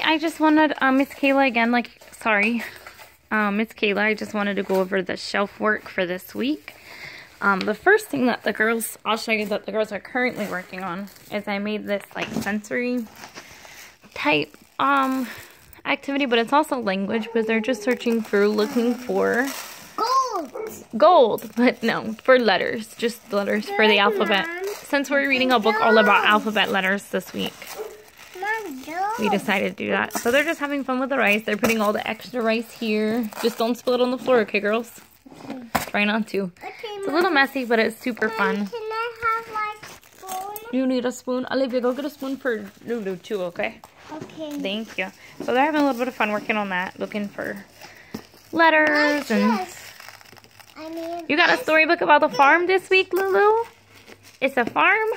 I just wanted, Miss Kayla again, Miss Kayla, I just wanted to go over the shelf work for this week. The first thing that the girls, I'll show you that the girls are currently working on is I made this like sensory type activity, but it's also language because they're just searching through looking for gold, but no, for letters, just letters for the alphabet. Since we're reading a book all about alphabet letters this week, we decided to do that. So they're just having fun with the rice. They're putting all the extra rice here. Just don't spill it on the floor, okay, girls? Try not to. It's a little messy, but it's super fun. Can I have, like, spoon? You need a spoon? Olivia, go get a spoon for Lulu, too, okay? Okay. Thank you. So they're having a little bit of fun working on that, looking for letters. And you got a storybook about the farm this week, Lulu? It's a farm?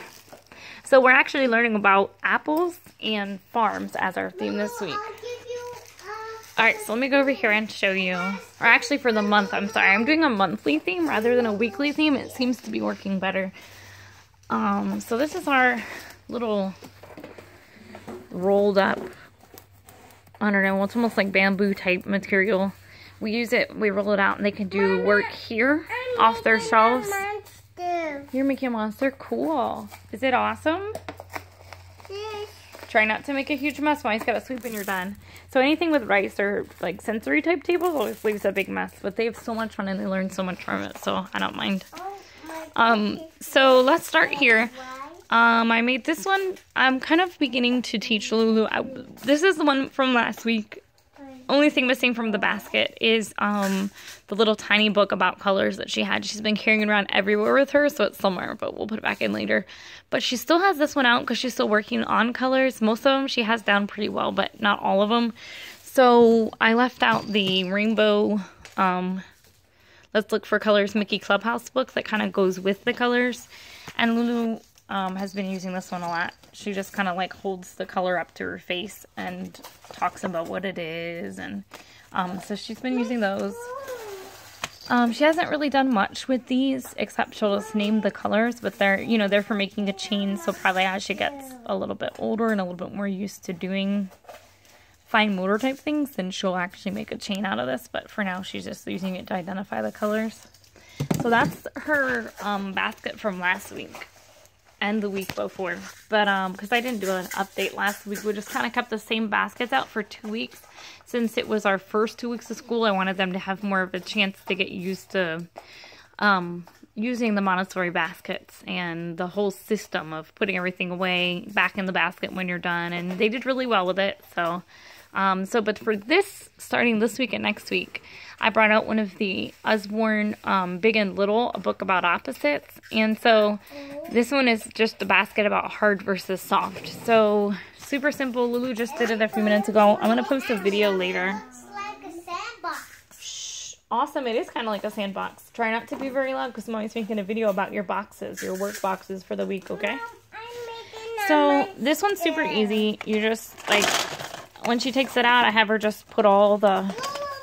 So we're actually learning about apples and farms as our theme this week. Alright, so let me go over here and show you. Or actually for the month, I'm sorry. I'm doing a monthly theme rather than a weekly theme. It seems to be working better. So this is our little rolled up, I don't know, it's almost like bamboo type material. We use it, we roll it out, and they can do work here off their shelves. You're making a monster? Cool. Is it awesome? Yes. Try not to make a huge mess. When you gotta sweep when you're done. So anything with rice or like sensory type tables always leaves a big mess, but they have so much fun and they learn so much from it, so I don't mind. So let's start here. I made this one. I'm kind of beginning to teach Lulu. This is the one from last week. Only thing missing from the basket is the little tiny book about colors that she had. She's been carrying it around everywhere with her, so it's somewhere, but we'll put it back in later. But she still has this one out because she's still working on colors. Most of them she has down pretty well, but not all of them. So I left out the rainbow, Let's Look for Colors Mickey Clubhouse book that kind of goes with the colors. And Lulu has been using this one a lot. She just kind of like holds the color up to her face and talks about what it is, and so she's been using those. She hasn't really done much with these except she'll just name the colors, but they're, you know, they're for making a chain, so probably as she gets a little bit older and a little bit more used to doing fine motor type things, then she'll actually make a chain out of this, but for now she's just using it to identify the colors. So that's her basket from last week and the week before, but because I didn't do an update last week, we just kind of kept the same baskets out for 2 weeks. Since it was our first 2 weeks of school, I wanted them to have more of a chance to get used to using the Montessori baskets and the whole system of putting everything away back in the basket when you're done, and they did really well with it. So but for this, starting this week and next week, I brought out one of the Usborne Big and Little, a book about opposites. And so this one is just a basket about hard versus soft. So super simple. Lulu just did it a few minutes ago. I'm going to post a video later. It's like a sandbox. Shh. Awesome. It is kind of like a sandbox. Try not to be very loud because I'm always making a video about your boxes, your work boxes for the week, okay? So this one's super easy. You just, like, when she takes it out, I have her just put all the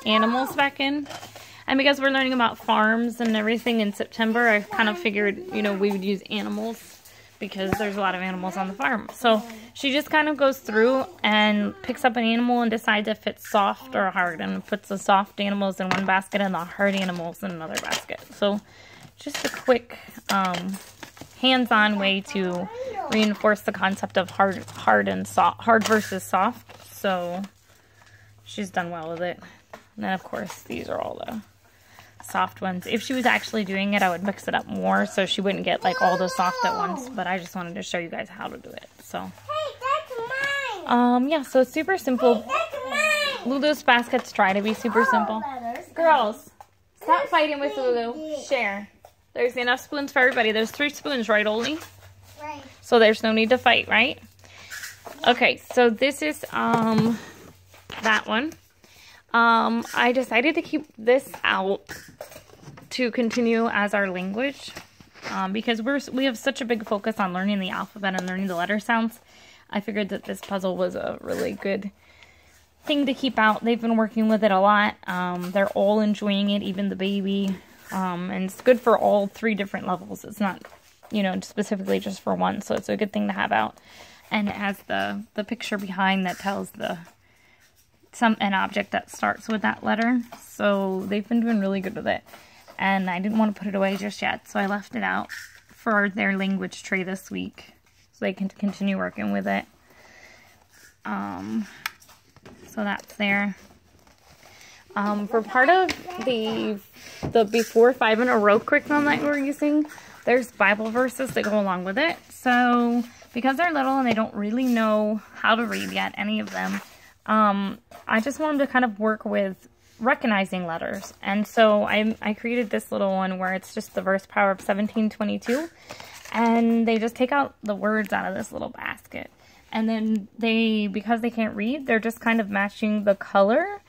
animals back in. And because we're learning about farms and everything in September, I kind of figured, you know, we would use animals because there's a lot of animals on the farm. So she just kind of goes through and picks up an animal and decides if it's soft or hard, and puts the soft animals in one basket and the hard animals in another basket. So just a quick hands-on way to reinforce the concept of hard and soft, hard versus soft. So she's done well with it. And then of course these are all the soft ones. If she was actually doing it, I would mix it up more so she wouldn't get like all the soft at once, but I just wanted to show you guys how to do it. So Hey, that's mine. yeah, so it's super simple. Hey, that's mine. Lulu's baskets try to be super simple. Girls, stop fighting with Lulu. Share. There's enough spoons for everybody. There's 3 spoons, right, Oli? Right. So there's no need to fight, right? Okay, so this is that one. I decided to keep this out to continue as our language because we have such a big focus on learning the alphabet and learning the letter sounds. I figured that this puzzle was a really good thing to keep out. They've been working with it a lot. They're all enjoying it, even the baby. And it's good for all 3 different levels. It's not, you know, specifically just for one, so it's a good thing to have out. And it has the picture behind that tells the an object that starts with that letter. So they've been doing really good with it. And I didn't want to put it away just yet, so I left it out for their language tray this week so they can continue working with it. So that's there. For part of the before 5 in a row curriculum that we're using, there's Bible verses that go along with it. So because they're little and they don't really know how to read yet, any of them, I just want them to kind of work with recognizing letters. And so I created this little one where it's just the verse Proverbs 17:22, and they just take out the words out of this little basket. And then because they can't read, they're just kind of matching the color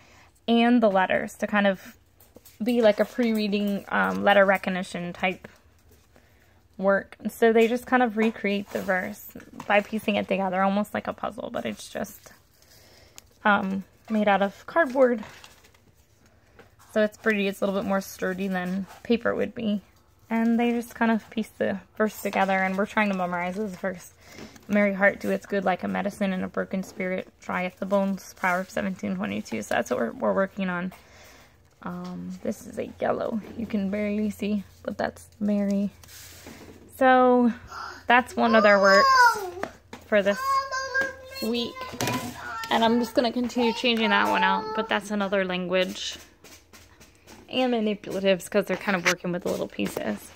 and the letters to kind of be like a pre-reading letter recognition type work. And so they just kind of recreate the verse by piecing it together, almost like a puzzle, but it's just made out of cardboard. So it's pretty. It's a little bit more sturdy than paper would be. And they just kind of piece the verse together, and we're trying to memorize this verse. Merry heart doeth good like a medicine, and a broken spirit drieth the bones. Proverbs 17:22. So that's what we're working on. This is a yellow. You can barely see, but that's Mary. So that's one of their works for this week. And I'm just going to continue changing that one out, but that's another language. And manipulatives, because they're kind of working with the little pieces.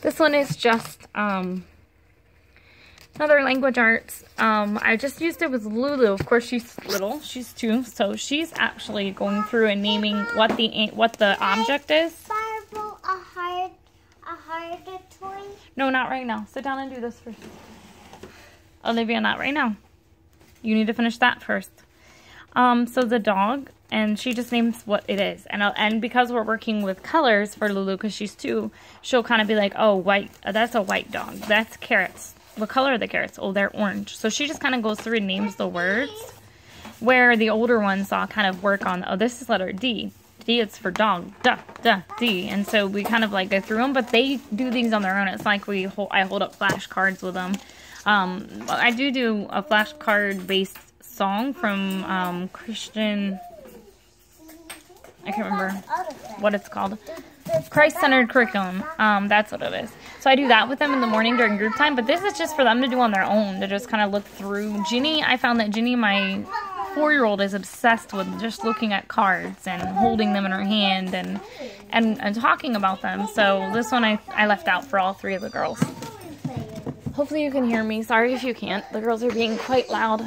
This one is just another language arts. I just used it with Lulu. Of course, she's little. She's 2, so she's actually going through and naming what the object is. A toy? No, not right now. Sit down and do this first. Olivia, not right now. You need to finish that first. So the dog, and she just names what it is. And because we're working with colors for Lulu, because she's 2, she'll kind of be like, oh, white. That's a white dog. That's carrots. What color are the carrots? Oh, they're orange. So she just kind of goes through and names the words. Where the older ones all kind of work on, oh, this is letter D. D is for dog. Duh, duh, D. And so we kind of like go through them, but they do these on their own. It's like I hold up flashcards with them. I do a flashcard based song from Christian, I can't remember what it's called. Christ-centered curriculum. That's what it is. So I do that with them in the morning during group time, but this is just for them to do on their own, to just kind of look through. Ginny, I found that Ginny, my 4-year-old, is obsessed with just looking at cards and holding them in her hand and talking about them. So this one I left out for all 3 of the girls. Hopefully you can hear me. Sorry if you can't. The girls are being quite loud.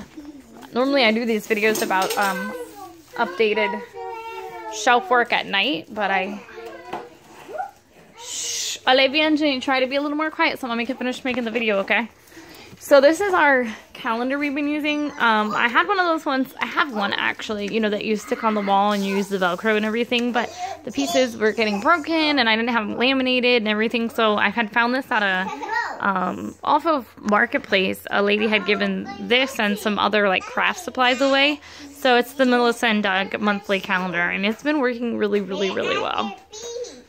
Normally I do these videos about updated shelf work at night, but Shh. Olivia and Jenny, try to be a little more quiet so Mommy can finish making the video, okay? So this is our calendar we've been using. I had one of those ones. I have one actually, you know, that you stick on the wall and you use the Velcro and everything, but the pieces were getting broken and I didn't have them laminated and everything. So I had found this at off of Marketplace. A lady had given this and some other like craft supplies away. So it's the Melissa and Doug monthly calendar, and it's been working really, really, really well.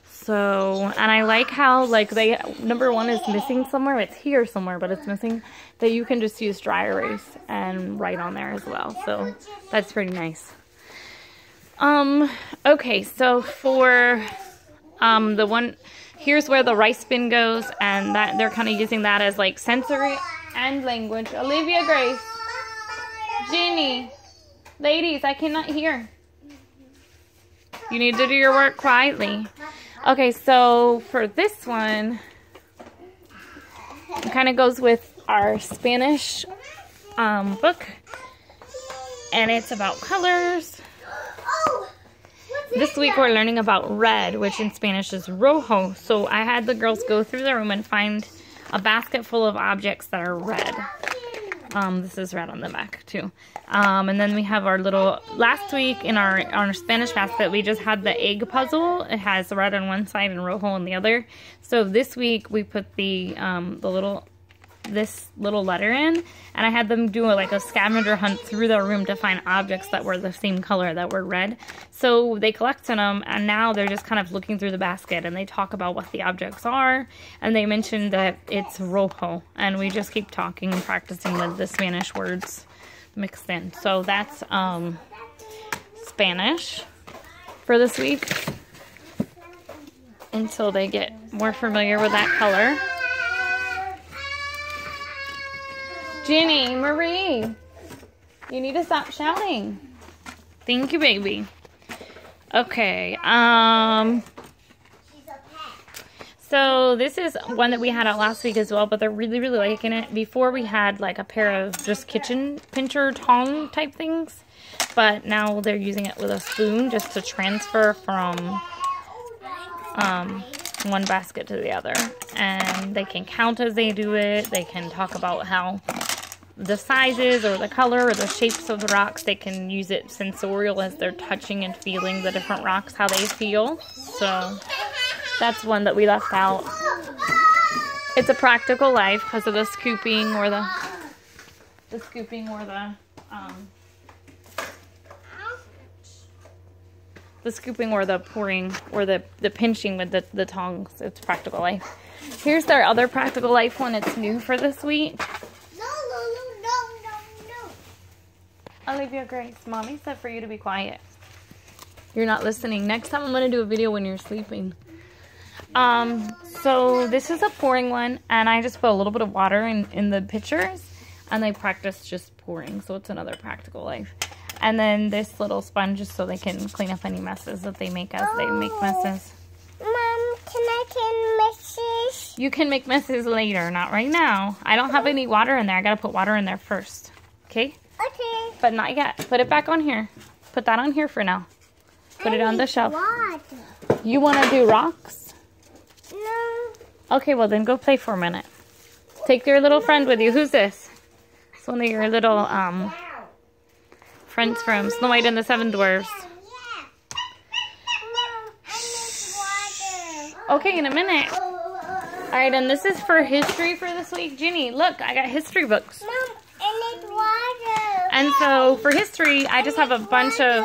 So, and I like how, like, number 1 is missing somewhere. It's here somewhere, but it's missing. That you can just use dry erase and write on there as well. So, that's pretty nice. Okay, so for the one, here's where the rice bin goes, and that they're kind of using that as, like, sensory and language. Olivia Grace. Jeannie. Ladies, I cannot hear. You need to do your work quietly. Okay, so for this one, it kind of goes with our Spanish book, and it's about colors. This week we're learning about red, which in Spanish is rojo. So I had the girls go through the room and find a basket full of objects that are red. This is red on the back too. And then we have our little, last week in our Spanish basket, we just had the egg puzzle. It has red on one side and rojo on the other. So this week we put this little letter in, and I had them do a scavenger hunt through the room to find objects that were the same color, that were red. So they collected them, and now they're just kind of looking through the basket, and they talk about what the objects are, and they mentioned that it's rojo, and we just keep talking and practicing with the Spanish words mixed in. So that's Spanish for this week until they get more familiar with that color. Ginny, Marie, you need to stop shouting. Thank you, baby. Okay, so this is one that we had out last week as well, but they're really, really liking it. Before we had like a pair of just kitchen pincher tong type things, but now they're using it with a spoon just to transfer from one basket to the other. And they can count as they do it. They can talk about how the sizes or the color or the shapes of the rocks. They can use it sensorial as they're touching and feeling the different rocks, how they feel. So that's one that we left out. It's a practical life because of the scooping or the scooping or the pouring or the pinching with the tongs. It's practical life. Here's their other practical life one. It's new for this week. No. Olivia Grace, Mommy said for you to be quiet. You're not listening. Next time I'm going to do a video when you're sleeping. So this is a pouring one, and I just put a little bit of water in the pitchers, and they practice just pouring. So it's another practical life. And then this little sponge just so they can clean up any messes that they make as they make messes. Mom, can I make messes? You can make messes later, not right now. I don't have any water in there. I gotta put water in there first. Okay? Okay. But not yet. Put it back on here. Put that on here for now. Put it on the shelf. Water. You want to do rocks? No. Okay, well then go play for a minute. Take your little friend with you. Who's this? It's one of your little friends from Snow White and the Seven Dwarfs. Okay, in a minute. Alright, and this is for history for this week. Ginny, look, I got history books. Mom, I need water. And so for history, I just have a bunch of...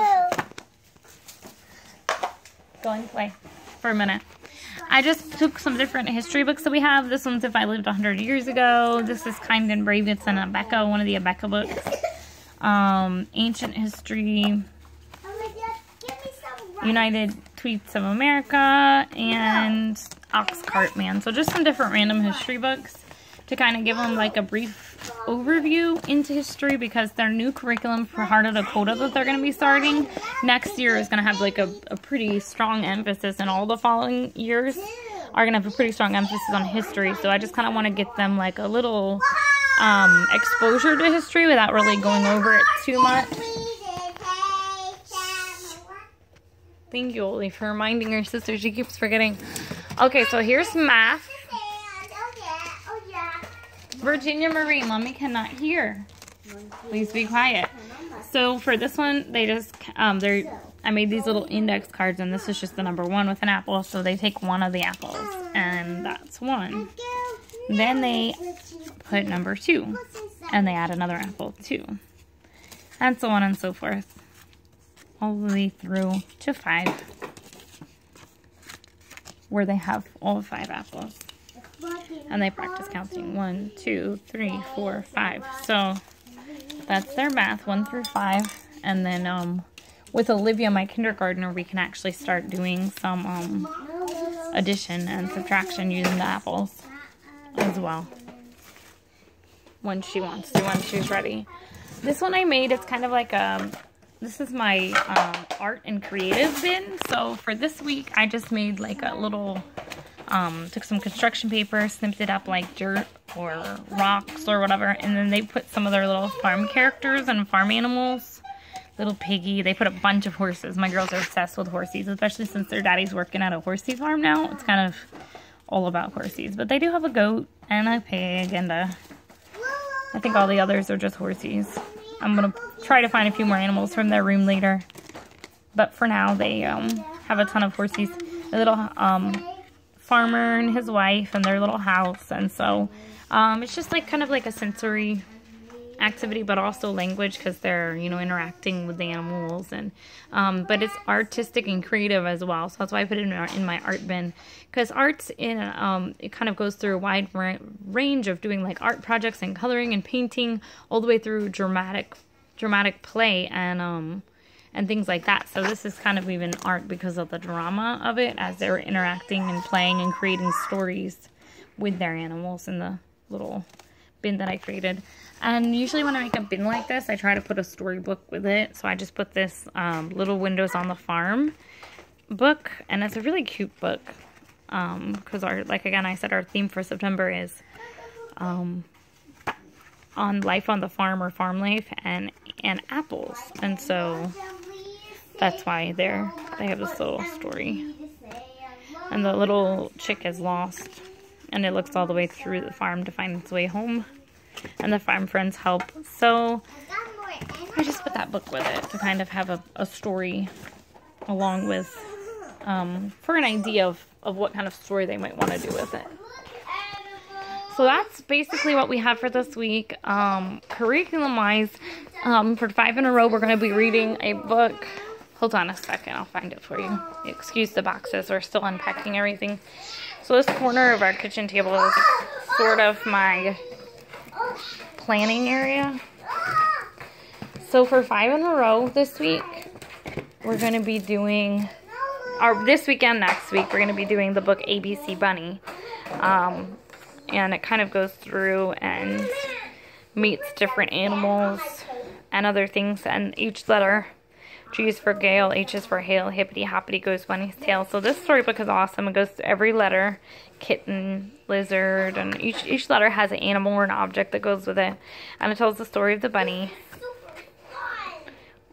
Go and play for a minute. I just took some different history books that we have. This one's If I Lived 100 Years Ago. This is Kind and Brave. It's an Abeka, one of the Abeka books. Ancient History. United Tweets of America. And Ox Cart Man. So just some different random history books to kind of give them like a brief overview into history, because their new curriculum for Heart of Dakota that they're going to be starting next year is going to have like a pretty strong emphasis, and all the following years are going to have a pretty strong emphasis on history. So I just kind of want to get them like a little exposure to history without really going over it too much. Thank you, Oli, for reminding her sister. She keeps forgetting. Okay, so here's math. Virginia Marie, Mommy cannot hear. Please be quiet. So for this one, they just, I made these little index cards, and this is just the number 1 with an apple. So they take one of the apples, and that's 1. Then they put number 2, and they add another apple, 2. And so on and so forth. All the way through to 5, where they have all 5 apples. And they practice counting 1, 2, 3, 4, 5. So that's their math, 1 through 5. And then with Olivia, my kindergartner, we can actually start doing some addition and subtraction using the apples as well, when she wants to, when she's ready. This one I made, it's kind of like this is my art and creative bin. So for this week, I just made like a little... took some construction paper, snipped it up like dirt or rocks or whatever, and then they put some of their little farm characters and farm animals. Little piggy. They put a bunch of horses. My girls are obsessed with horses, especially since their daddy's working at a horsey farm now. It's kind of all about horses. But they do have a goat and a pig, and I think all the others are just horses. I'm going to try to find a few more animals from their room later. But for now, they have a ton of horses. A little... farmer and his wife and their little house, and so it's just like kind of like a sensory activity, but also language, because they're, you know, interacting with the animals, and but it's artistic and creative as well. So that's why I put it in my art bin, because art's in it kind of goes through a wide range of doing like art projects and coloring and painting, all the way through dramatic play and and things like that. So this is kind of even art because of the drama of it, as they're interacting and playing and creating stories with their animals in the little bin that I created. And usually when I make a bin like this, I try to put a storybook with it. So I just put this Little Windows on the Farm book, and it's a really cute book because like again I said, our theme for September is on life on the farm, or farm life, and apples, and so that's why they have this little story. And the little chick is lost, and it looks all the way through the farm to find its way home, and the farm friends help. So I just put that book with it to kind of have a story along with for an idea of what kind of story they might want to do with it. So that's basically what we have for this week. Curriculum-wise, for 5 in a row, we're going to be reading a book. Hold on a second, I'll find it for you. Excuse the boxes, we're still unpacking everything. So this corner of our kitchen table is sort of my planning area. So for 5 in a row this week, we're going to be doing, or this weekend, next week, we're going to be doing the book ABC Bunny. And it kind of goes through and meets different animals and other things. And each letter, G is for Gale, H is for Hale, hippity hoppity goes Bunny's tail. So this storybook is awesome. It goes through every letter, kitten, lizard, and each letter has an animal or an object that goes with it. And it tells the story of the bunny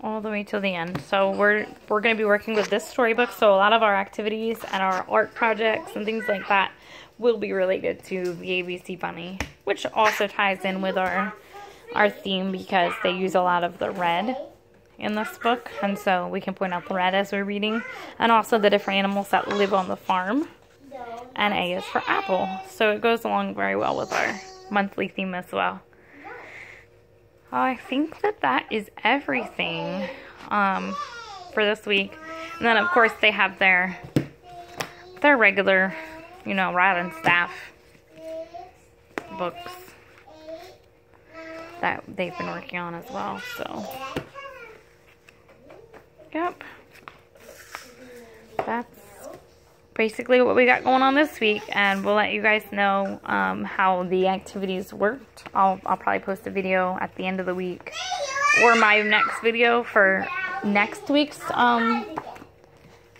all the way till the end. So we're going to be working with this storybook. So a lot of our activities and our art projects and things like that will be related to the ABC Bunny, which also ties in with our theme because they use a lot of the red in this book, and so we can point out the red as we're reading, and also the different animals that live on the farm. And A is for apple, so it goes along very well with our monthly theme as well. I think that is everything for this week. And then of course they have their regular, you know, Rod and Staff books that they've been working on as well. So, yep, that's basically what we got going on this week, and we'll let you guys know how the activities worked. I'll probably post a video at the end of the week, or my next video for next week's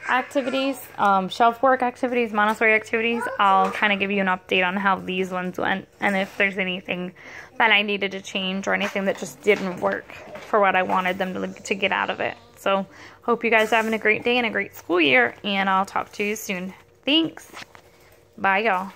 activities, shelf work activities, Montessori activities. I'll kind of give you an update on how these ones went, and if there's anything that I needed to change or anything that just didn't work for what I wanted them to get out of it. So hope you guys are having a great day and a great school year, and I'll talk to you soon. Thanks. Bye, y'all.